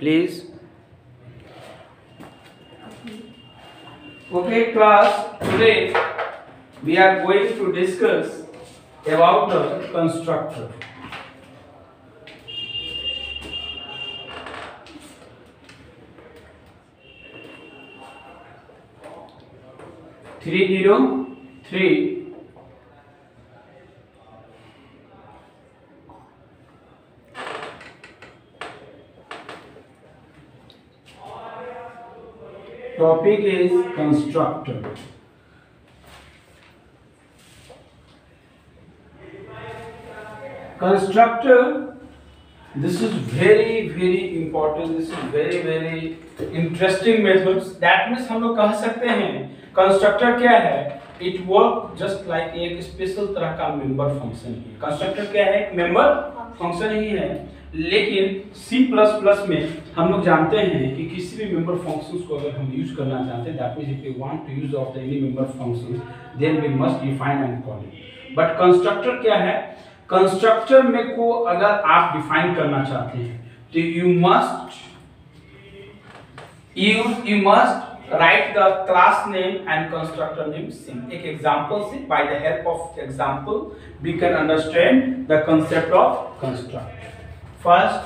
please. Okay, class. Today we are going to discuss about the constructor. Three 3. Topic is constructor. Constructor, this is very important. This is very interesting methods. That means हम लोग कह सकते हैं constructor क्या है, it work just like एक special तरह का मेंबर फंक्शन है. कंस्ट्रक्टर क्या है, एक मेंबर फंक्शन ही है. लेकिन C++ में हम लोग जानते हैं कि किसी भी मेंबर फंक्शंस को अगर हम यूज करना चाहते हैं, that means if we want to use of the any member functions, then we must define and call it. But constructor क्या है, कंस्ट्रक्टर में को अगर आप डिफाइन करना चाहते हैं तो you must write the class name and constructor name same. एक एग्जांपल से, by the help of example we can understand the concept of constructor. First,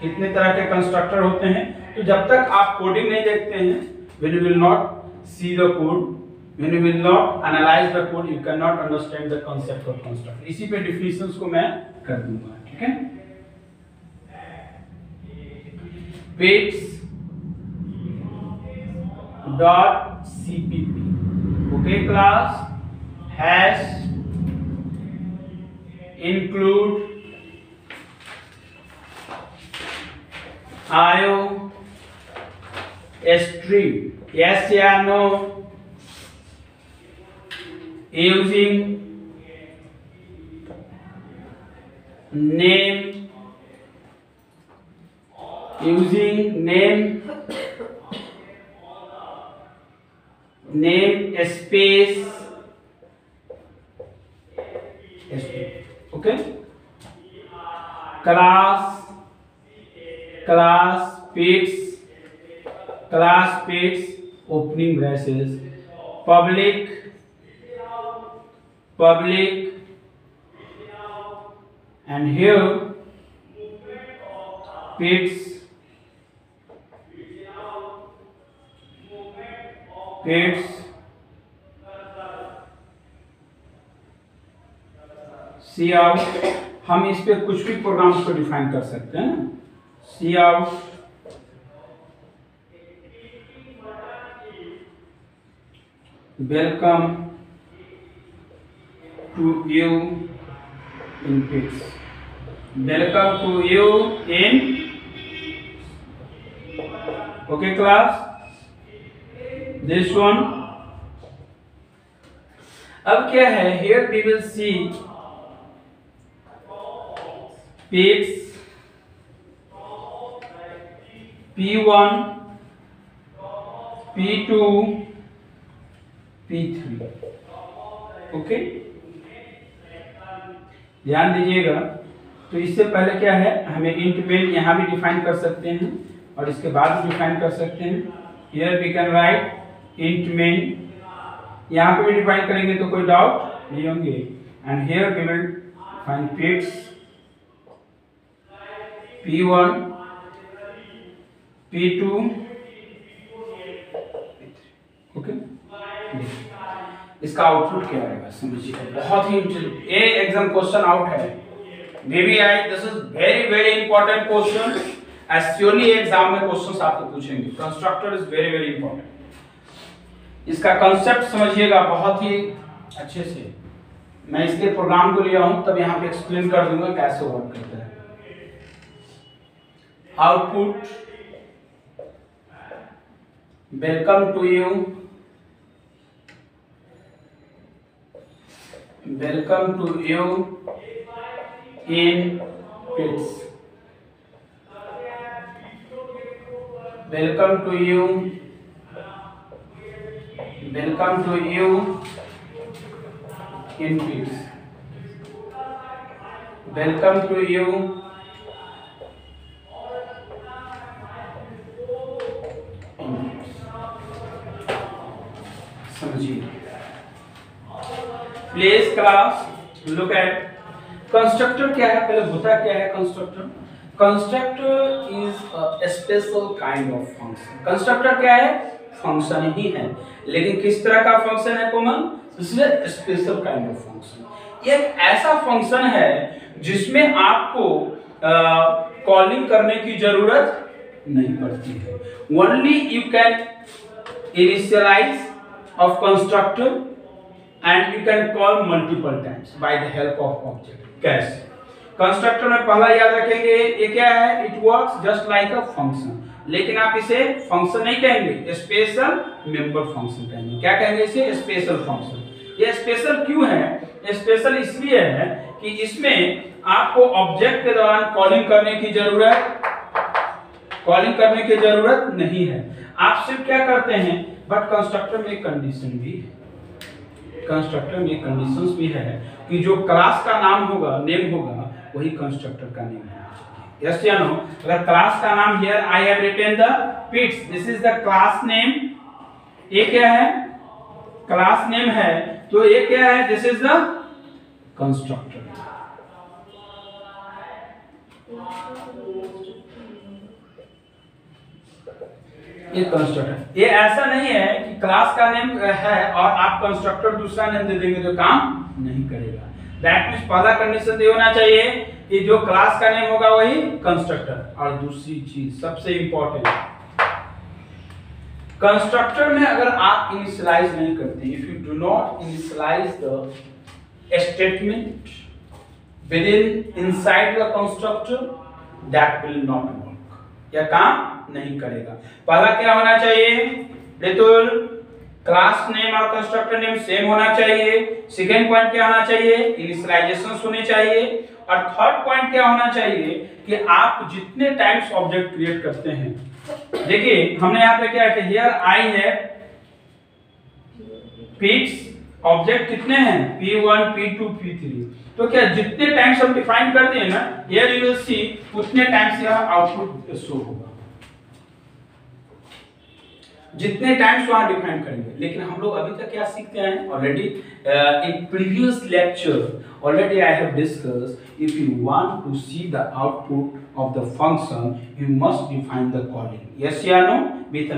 कितने तरह के कंस्ट्रक्टर होते हैं, तो जब तक आप कोडिंग नहीं देखते हैं, when you will not see the code, when you will not analyze the code, you cannot understand the concept of constructor. इसी पे definitions को मैं कर दूंगा, ठीक है. Pets dot cpp. Okay class, has include IO string, yes या no, using name space, okay. class pets opening braces, public and here pets cout. हम इस पे कुछ भी प्रोग्राम्स को डिफाइन कर सकते हैं. See out welcome to you in pits, welcome to you in. Okay class, this one. अब क्या है, here we will see pets P1 P2 P3. Okay, ध्यान दीजिएगा. तो इससे पहले क्या है, हमें इंट मेन यहाँ भी डिफाइन कर सकते हैं और इसके बाद भी डिफाइन कर सकते हैं. here we can write int main, यहाँ पे भी डिफाइन करेंगे तो कोई डाउट नहीं होंगे. and here we will find pets P1 P2 okay. इसका आउटपुट क्या आएगा समझिए, बहुत ही ये एग्जाम क्वेश्चन आउट है. May be I this is very important question. Usually exam में क्वेश्चंस आपको पूछेंगे. Constructor is very important. इसका कंसेप्ट समझिएगा बहुत ही अच्छे से. मैं इसके प्रोग्राम को लिया हूं, तब यहाँ पे एक्सप्लेन कर दूंगा कैसे वर्क करता है. Output welcome to you, welcome to you in pits, welcome to you in peace, welcome to you place class, look at constructor क्या है, पहले होता क्या है constructor. Constructor is a special kind of function. Constructor क्या है, function ही है, लेकिन किस तरह का फंक्शन है कोमल, इसलिए स्पेशल काइंड ऑफ फंक्शन। ये एक ऐसा फंक्शन है जिसमें आपको कॉलिंग करने की जरूरत नहीं पड़ती है। Only you can initialize of constructor and you can call multiple times by the help of object। कैसे, कंस्ट्रक्टर में पहला याद रखेंगे ये क्या है, it works just like a function, लेकिन आप इसे फंक्शन नहीं कहेंगे, स्पेशल मेंबर फंक्शन कहेंगे। क्या कहेंगे इसे, स्पेशल फंक्शन। ये स्पेशल क्यों है, स्पेशल इसलिए है कि इसमें आपको ऑब्जेक्ट के दौरान कॉलिंग करने की जरूरत नहीं है। आप सिर्फ क्या करते हैं, बट कंस्ट्रक्टर में कंडीशन भी है, कंस्ट्रक्टर में कंडीशंस भी है कि जो क्लास का नाम होगा, नेम होगा, वही कंस्ट्रक्टर का नेम होना चाहिए। यस या नो। अगर क्लास का नाम here I have written the pits, this is the class name, ये क्या है, क्लास नेम है, तो ये क्या है, दिस इज द कंस्ट्रक्टर। ये कंस्ट्रक्टर, ये ऐसा नहीं है कि क्लास का नेम है और आप कंस्ट्रक्टर दूसरा नेम दे देंगे तो काम नहीं करेगा। दैट मींस पहला कंडीशन ये होना चाहिए कि जो क्लास का नेम होगा वही कंस्ट्रक्टर। और दूसरी चीज सबसे इंपॉर्टेंट, कंस्ट्रक्टर में अगर आप इनिशियलाइज नहीं करते, if you do not initialize the statement with in inside the constructor, that will not work, यह काम नहीं करेगा। पहला क्या होना चाहिए, रितुल, क्लास नेम और कंस्ट्रक्टर नेम सेम होना चाहिए। सेकंड पॉइंट क्या होना चाहिए, इनिशियलाइजेशन होने चाहिए। और थर्ड पॉइंट क्या होना चाहिए कि आप जितने टाइम्स ऑब्जेक्ट क्रिएट करते हैं, देखिए हमने यहाँ पे क्या किया, हियर आई है पिट्स, ऑब्जेक्ट कितने हैं, P1 P2 P3, तो क्या जितने टाइम्स हम डिफाइन कर दिए ना, हियर यू विल सी उतने टाइम्स यह आउटपुट शो होगा, जितने टाइम्स वहां डिफाइन करेंगे। लेकिन हम लोग अभी तक क्या सीखते हैं, already in previous lecture already I have discussed, if you want to see the output of the function you must define the calling. Yes या नो, विथ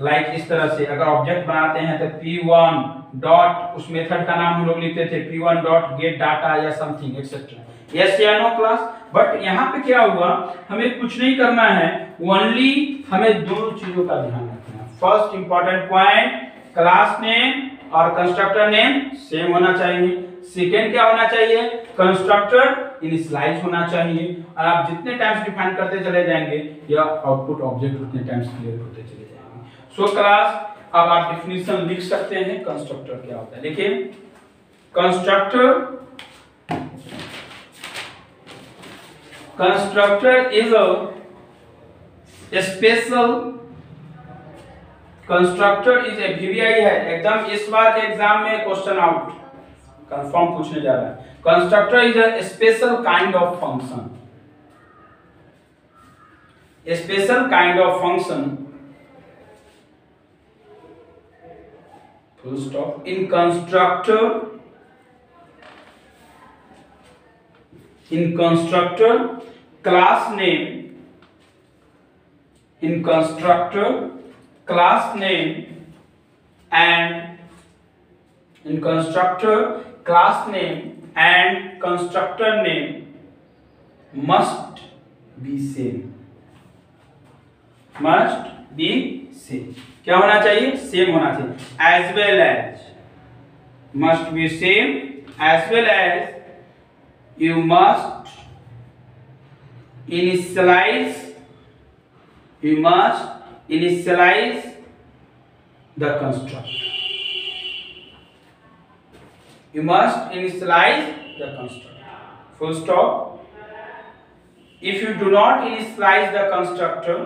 लाइक इस तरह से अगर ऑब्जेक्ट बनाते हैं तो P1 डॉट, उस मेथड का नाम हम लोग लिखते थे P1 डॉट गेट डाटा या समथिंग एक्सेट्रा। यस या नो क्लास। बट यहाँ पे क्या हुआ, हमें कुछ नहीं करना है, ओनली हमें दोनों चीजों का ध्यान रखना है। First important point, class name और कंस्ट्रक्टर नेम सेम होना चाहिए। सेकेंड क्या होना चाहिए, कंस्ट्रक्टर इनिशियलाइज होना चाहिए। और आप जितने टाइम्स डिफाइन करते चले जाएंगे या आउटपुट ऑब्जेक्ट उतने टाइम्स क्लियर होते चले जाएंगे। सो क्लास, अब आप डिफिनीशन लिख सकते हैं कंस्ट्रक्टर क्या होता है। देखिए, constructor is a special, constructor is a VBI है, एकदम इस बार के एग्जाम में क्वेश्चन आउट कंफर्म पूछने जा रहा है। Constructor is a special kind of function, a special kind of function, full stop, in constructor class name, in constructor class name and in constructor class name and constructor name must be same, must be same। क्या होना चाहिए, same होना चाहिए। as well as, must be same, as well as you must initialize the constructor, you must initialize the constructor, full stop। if you do not initialize the constructor,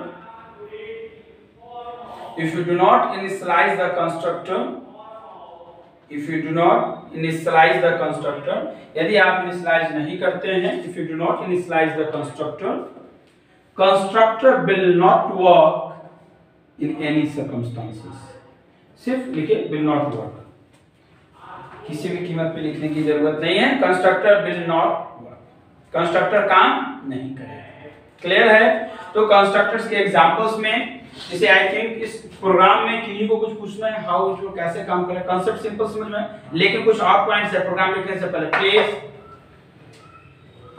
if you do not initialize the constructor, यदि आप initialize नहीं करते हैं, if you do not initialize the constructor will not work in any circumstances। सिर्फ लिखिए will not work। किसी भी कीमत पे लिखने की जरूरत नहीं है। Constructor will not work, constructor काम नहीं करेगा। क्लियर है? तो कंस्ट्रक्टर्स के एग्जांपल्स में जैसे आई थिंक इस प्रोग्राम में किन्हीं को कुछ पूछना है, हाउ जो कैसे काम करे, कांसेप्ट सिंपल समझ में, लेकिन कुछ और पॉइंट्स है प्रोग्राम लिखने से पहले। प्लीज,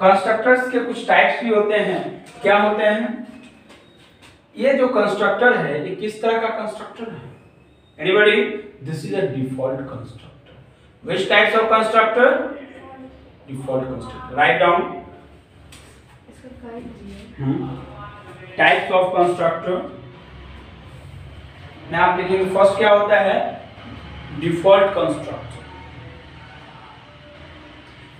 कंस्ट्रक्टर्स के कुछ टाइप्स भी होते हैं। क्या होते हैं? ये जो कंस्ट्रक्टर है ये किस तरह का कंस्ट्रक्टर है? Anybody? This is a default constructor. Which types of constructor? Default constructor. Write down types of constructor में आप लिखेंगे। फर्स्ट क्या होता है? डिफॉल्ट कंस्ट्रक्टर,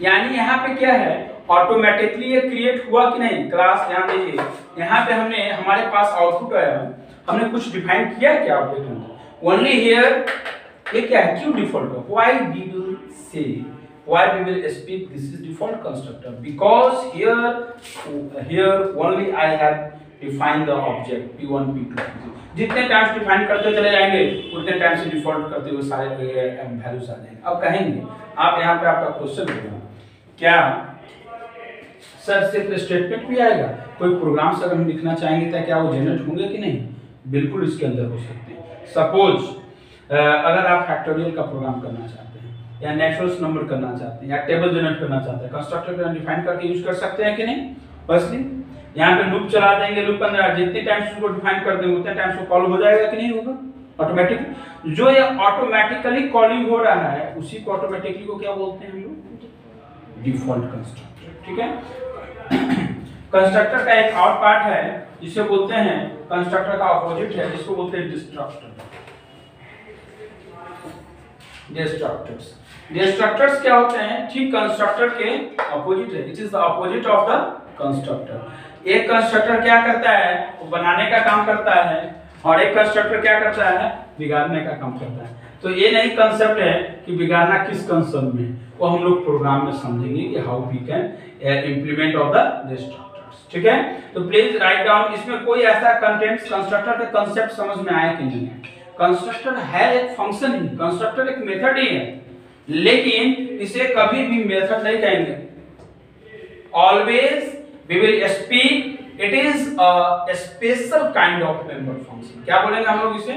यानी यहाँ पे क्या है, ऑटोमेटिकली ये क्रिएट हुआ कि नहीं। क्लास ध्यान दीजिए, यहाँ पे हमने हमारे पास आउटपुट आया, हमने कुछ डिफाइन किया है क्या ऑब्जेक्ट में? ओनली हियर ये क्या है? क्यों डिफॉल्ट है? Why we will say, why we will speak this is default constructor, because here only I have define the object p1 p2 p3। जितने टाइम्स डिफाइन करते चले जाएंगे उतने टाइम्स से डिफॉल्ट करते हुए सारे वैल्यूज आ जाएंगे। अब कहेंगे आप, यहाँ पे आपका क्वेश्चन होगा क्या सर सिर्फ स्टेटमेंट भी आएगा? कोई प्रोग्राम से अगर हम लिखना चाहेंगे तो क्या वो जनरेट होंगे कि नहीं? बिल्कुल इसके अंदर हो सकते हैं। सपोज अगर आप फैक्टोरियल का प्रोग्राम करना चाहते हैं या नेचुरल नंबर करना चाहते हैं या टेबल जनरेट करना चाहते हैं, कंस्ट्रक्टर का डिफाइन करके यूज कर सकते हैं कि नहीं? फर्स्टली यहाँ पे लूप चला देंगे, लूप के अंदर जितने टाइम्स उसको डिफाइन कर देंगे उतने टाइम्स वो कॉल हो जाएगा कि नहीं होगा? ऑटोमेटिक। जो ये ऑटोमेटिकली कॉलिंग हो रहा है उसी को ऑटोमेटिकली को क्या बोलते हैं हम लोग? Default constructor. ठीक है? कंस्ट्रक्टर का एक और पार्ट है जिसे बोलते हैं, कंस्ट्रक्टर का अपोजिट है जिसको बोलते हैं डिस्ट्रक्टर। डिस्ट्रक्टर्स, डिस्ट्रक्टर्स क्या होते हैं? ठीक कंस्ट्रक्टर के अपोजिट है। It is the opposite of the constructor. एक कंस्ट्रक्टर क्या करता है? वो बनाने का काम करता है, और एक कंस्ट्रक्टर क्या करता है? बिगाड़ने का काम करता है। तो ये नहीं कंसेप्ट है कि बिगाड़ना किस कंसेप्ट में, वो हम लोग प्रोग्राम में समझेंगे कि how we can implement of the destructors. ठीक है? तो प्लीज राइट डाउन। इसमें कोई ऐसा कंटेंट कंस्ट्रक्टर का कंसेप्ट समझ में आया कि नहीं है? कंस्ट्रक्टर है एक फंक्शन ही, कंस्ट्रक्टर एक मेथड ही है, लेकिन इसे कभी भी मेथड नहीं कहेंगे। Always we will speak it is a special kind of member function. क्या बोलेंगे हम लोग इसे?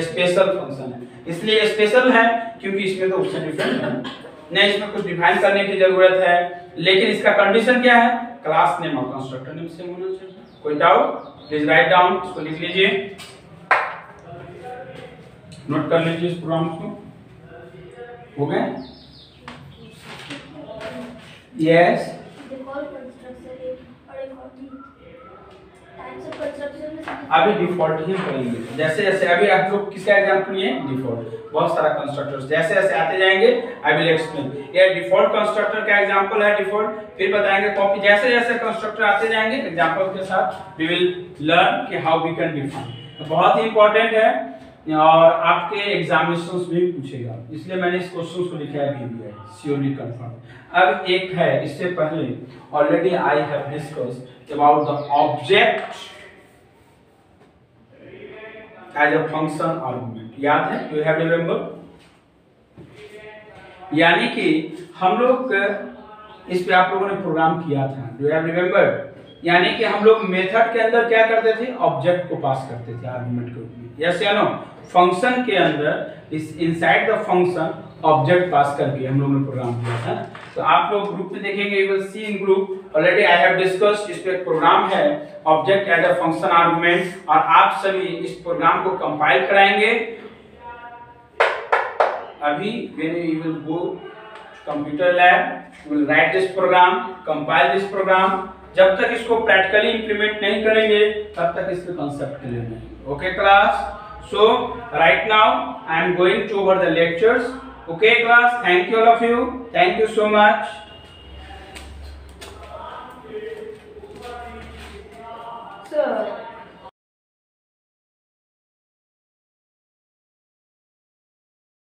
स्पेशल फंक्शन है। इसलिए स्पेशल है क्योंकि इसमें तो उससे डिफरेंट है, नहीं इसमें कुछ डिफाइन करने की जरूरत है, लेकिन इसका कंडीशन क्या है? क्लास नेम और कंस्ट्रक्टर नेम सेम होना चाहिए। कोई डाउट? प्लीज राइट डाउन, इसको लिख लीजिए, नोट कर लीजिए इस प्रोग्राम को। हो गए? यस। अभी डिफॉल्ट ही पढ़ेंगे। जैसे जैसे अभी आप लोग किसका एग्जांपल लिए? डिफॉल्ट। बहुत सारा कंस्ट्रक्टर्स जैसे जैसे आते जाएंगे आई विल एक्सप्लेन। ये डिफॉल्ट कंस्ट्रक्टर का एग्जांपल है डिफॉल्ट, फिर बताएंगे कॉपी। जैसे जैसे कंस्ट्रक्टर आते जाएंगे एग्जांपल के साथ वी विल लर्न कि हाउ वी कैन डिफाइन। बहुत ही इंपॉर्टेंट है और आपके एग्जामिनेशंस में भी पूछेगा, इसलिए मैंने इस क्वेश्चन को लिखा है भी, श्योरली कंफर्म। अब एक है, इससे पहले already I have discussed about the object as a function argument. याद है? You have remember? यानी कि हम लोग इस पे आप लोगों ने प्रोग्राम किया था, डू हैव रिमेंबर? यानी कि हम लोग मेथड के अंदर क्या करते थे? ऑब्जेक्ट को पास करते थे आर्गुमेंट के रूप में। यस या नो? फंक्शन के अंदर इस इनसाइड द फंक्शन ऑब्जेक्ट पास करके हम लोगों ने प्रोग्राम किया था। तो आप लोग ग्रुप में देखेंगे, you will see in group already I have discussed. इस पे एक प्रोग्राम है object as a function argument, और आप सभी इस प्रोग्राम को कंपाइल कराएंगे। अभी when you will go computer lab, you will write this program, compile this program। जब तक इसको प्रैक्टिकली इंप्लीमेंट नहीं करेंगे तब तक इसके कांसेप्ट क्लियर नहीं। Okay class? So right now I am going to over the lectures. Okay class, thank you all of you, thank you so much. Sir